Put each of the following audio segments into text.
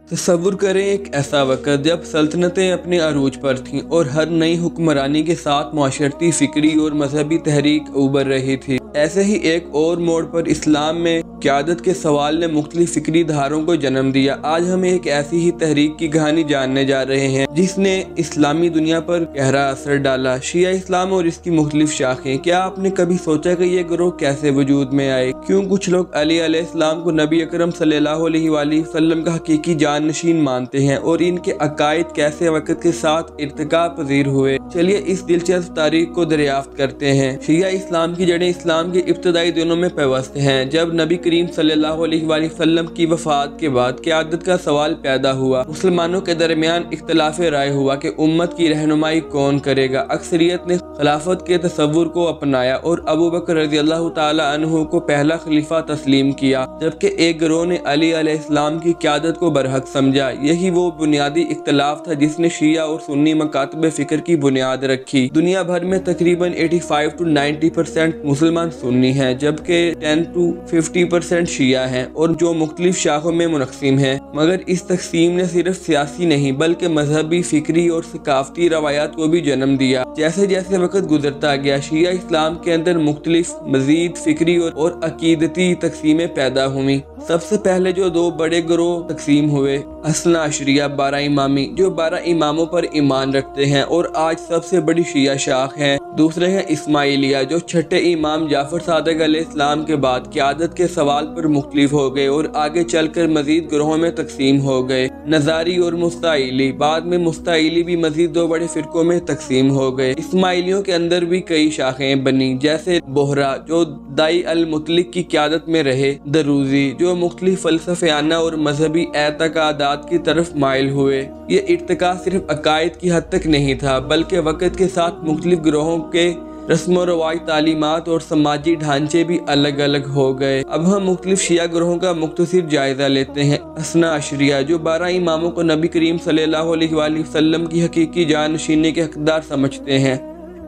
तसव्वुर करें एक ऐसा वक्त जब सल्तनतें अपने अरूज पर थीं और हर नई हुक्मरानी के साथ माशरती, फिक्री और मजहबी तहरीक उभर रही थी। ऐसे ही एक और मोड़ पर इस्लाम में क़यादत के सवाल ने मुख्तलिफ फिक्री धारों को जन्म दिया। आज हम एक ऐसी ही तहरीक की कहानी जानने जा रहे हैं जिसने इस्लामी दुनिया पर गहरा असर डाला। शिया इस्लाम और इसकी मुख्तलिफ शाखें। क्या आपने कभी सोचा कि ये ग्रोह कैसे वजूद में आए? क्यों कुछ लोग अली अलैहिस्सलाम को नबी अकरम सल्लल्लाहु अलैहि वसल्लम का हकीकी जाननशीन मानते हैं और इनके अकायद कैसे वक्त के साथ इर्तिका पजीर हुए? चलिए इस दिलचस्प तारीख को दरियाफ्त करते हैं। शिया इस्लाम की जड़ें इस्लाम के इब्तदाई दिनों में पेवस्त हैं, जब नबी करीम सल्लल्लाहु अलैहि वसल्लम की वफात के बाद क़यादत का सवाल पैदा हुआ। मुसलमानों के दरमियान इख्तिलाफ राय हुआ कि उम्मत की रहनुमाई कौन करेगा। अक्सरियत ने खिलाफत के तसव्वुर को अपनाया और अबू बकर रज़ियल्लाहु ताला अन्हु को पहला खलीफा तस्लीम किया, जबकि एक गिरोह ने अली अलैहिस्सलाम की क़यादत को बरहक समझा। यही वो बुनियादी इख्तिलाफ था जिसने शिया और सुन्नी मकातब फिक्र की बुनियाद रखी। दुनिया भर में तकरीबन 85 to 90% मुसलमान सुन्नी हैं, जबकि 10 to 50% शिया हैं और जो मुख्तलिफ शाखों में मुनक़सिम हैं। मगर इस तकसीम ने सिर्फ सियासी नहीं बल्कि मजहबी, फिक्री और सकाफती रवायात को भी जन्म दिया। जैसे जैसे वक्त गुजरता गया, शिया इस्लाम के अंदर मुख्तलिफ मजीद फिक्री और अकीदती तकसीमें पैदा हुई। सबसे पहले जो दो बड़े गिरोह तकसीम हुए, असना अशरिया 12 इमामी, जो 12 इमामों पर ईमान रखते हैं और आज सबसे बड़ी शिया शाख हैं। दूसरे हैं इस्माइलिया, जो छठे इमाम जाफर सादिक अलैहिस्सलाम के बाद क़यादत के सवाल पर मुख्तलिफ हो गए और आगे चलकर मजीद ग्रोहों में तकसीम हो गए। नज़ारी और मुस्ताइली, बाद में मुस्ताइली भी मजीद दो बड़े फिरकों में तकसीम हो गए। इस्माइलियों के अंदर भी कई शाखें बनी, जैसे बोहरा जो दाई अल मुतलिक की क़यादत में रहे, दरूजी जो मुख्तलिफ फ़लसफ़ियाना और मजहबी एतक़ादात की तरफ माइल हुए। ये इर्तिका सिर्फ अकायद की हद तक नहीं था बल्कि वक़्त के साथ मुख्तलिफ ग्रोहों के रस्म और रवायत, तालीमात और समाजी ढांचे भी अलग अलग हो गए। अब हम मुख्तलिफ शिया ग्रोहों का मुख्तसर जायजा लेते हैं। असना अशरिया जो 12 इमामों को नबी करीम सल्लल्लाहु अलैहि वसल्लम की हकीकी जाननशीनी के हकदार समझते हैं।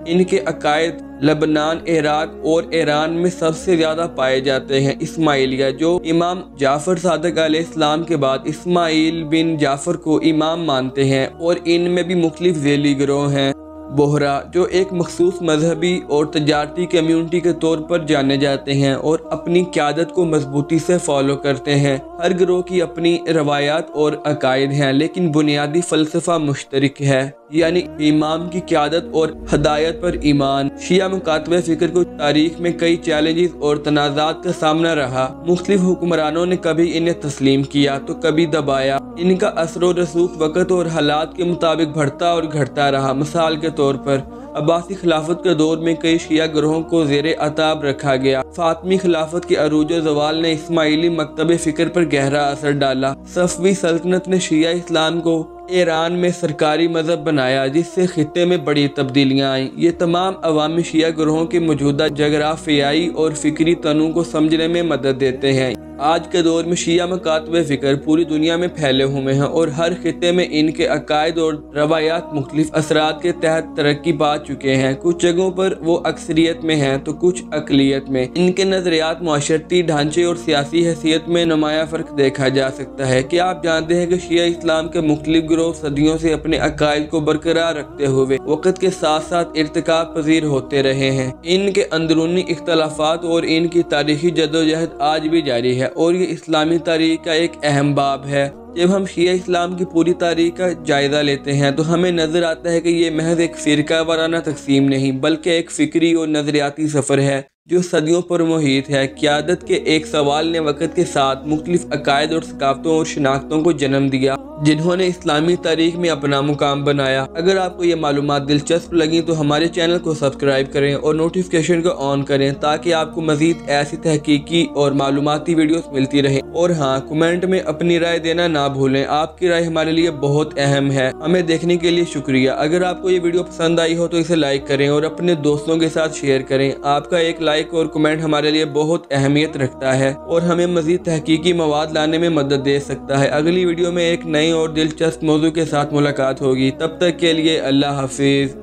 इनके अकायद लबनान, इराक और ईरान में सबसे ज्यादा पाए जाते हैं। इस्माइलिया जो इमाम जाफर सादिक अलैहिस्सलाम के बाद इस्माइल बिन जाफर को इमाम मानते हैं और इनमें भी मुख्तलिफ ज़ेली गिरोह हैं। बोहरा जो एक मखसूस मजहबी और तजारती कम्यूनिटी के तौर पर जाने जाते हैं और अपनी क़यादत को मजबूती से फॉलो करते हैं। हर गिरोह की अपनी रवायात और अकायद हैं, लेकिन बुनियादी फ़लसफ़ा मुश्तरक है, यानी इमाम की क़यादत और हदायत पर ईमान। शिया मुकातबे फ़िक्र को तारीख में कई चैलेंजेस और तनाज़ात का सामना रहा। मुख्तलिफ हुक्मरानों ने कभी इन्हें तस्लीम किया तो कभी दबाया। इनका असर व रसूख वक़्त और हालात के मुताबिक बढ़ता और घटता रहा। मिसाल के तौर पर अब्बासी खिलाफत के दौर में कई शिया ग्रोहों को ज़ेरे अताब रखा गया। फातमी खिलाफत के अरूज ज़वाल ने इस्माइली मकतब फ़िक्र पर गहरा असर डाला। सफ़वी सल्तनत ने शिया इस्लाम को ईरान में सरकारी मजहब बनाया, जिससे खित्ते में बड़ी तब्दीलियाँ आईं। ये तमाम अवामी शिया ग्रोहों के मौजूदा जगराफियाई और फिक्री तनु को समझने में मदद देते हैं। आज के दौर में शिया मकातबे फ़िक्र पूरी दुनिया में फैले हुए हैं और हर खित्ते में इनके अकायद और रवायात मुख्तलिफ असरात के तहत तरक्की पा चुके हैं। कुछ जगहों पर वो अक्सरियत में हैं तो कुछ अकलियत में। इनके नज़रियात, माशरती ढांचे और सियासी हैसियत में नुमाया फ़र्क देखा जा सकता है। क्या आप जानते हैं कि शिया इस्लाम के मुख्तलिफ ग्रोह सदियों से अपने अकायद को बरकरार रखते हुए वक़्त के साथ साथ इर्तिका पजीर होते रहे हैं? इनके अंदरूनी इख्तलाफात और इनकी तारीखी जदोजहद आज भी जारी है और ये इस्लामी तारीख का एक अहम बाब है। जब हम शिया इस्लाम की पूरी तारीख का जायजा लेते हैं तो हमें नजर आता है कि ये महज एक फ़िरका वाराना तकसीम नहीं बल्कि एक फ़िक्री और नज़रियाती सफ़र है जो सदियों पर मुहित है। क़यादत के एक सवाल ने वक़्त के साथ मुख्तलिफ अकायद और सकाफ़तों और शनाख्तों को जन्म दिया जिन्होंने इस्लामी तारीख में अपना मुकाम बनाया। अगर आपको ये मालूमात दिलचस्प लगी तो हमारे चैनल को सब्सक्राइब करें और नोटिफिकेशन को ऑन करें ताकि आपको मज़ीद ऐसी तहकीकी और मालूमाती वीडियोस मिलती रहे। और हाँ, कमेंट में अपनी राय देना ना भूलें। आपकी राय हमारे लिए बहुत अहम है। हमें देखने के लिए शुक्रिया। अगर आपको ये वीडियो पसंद आई हो तो इसे लाइक करें और अपने दोस्तों के साथ शेयर करें। आपका एक लाइक और कमेंट हमारे लिए बहुत अहमियत रखता है और हमें मज़ीद तहकीकी मवाद लाने में मदद दे सकता है। अगली वीडियो में एक नई और दिलचस्प मौजू के साथ मुलाकात होगी। तब तक के लिए अल्लाह हाफिज।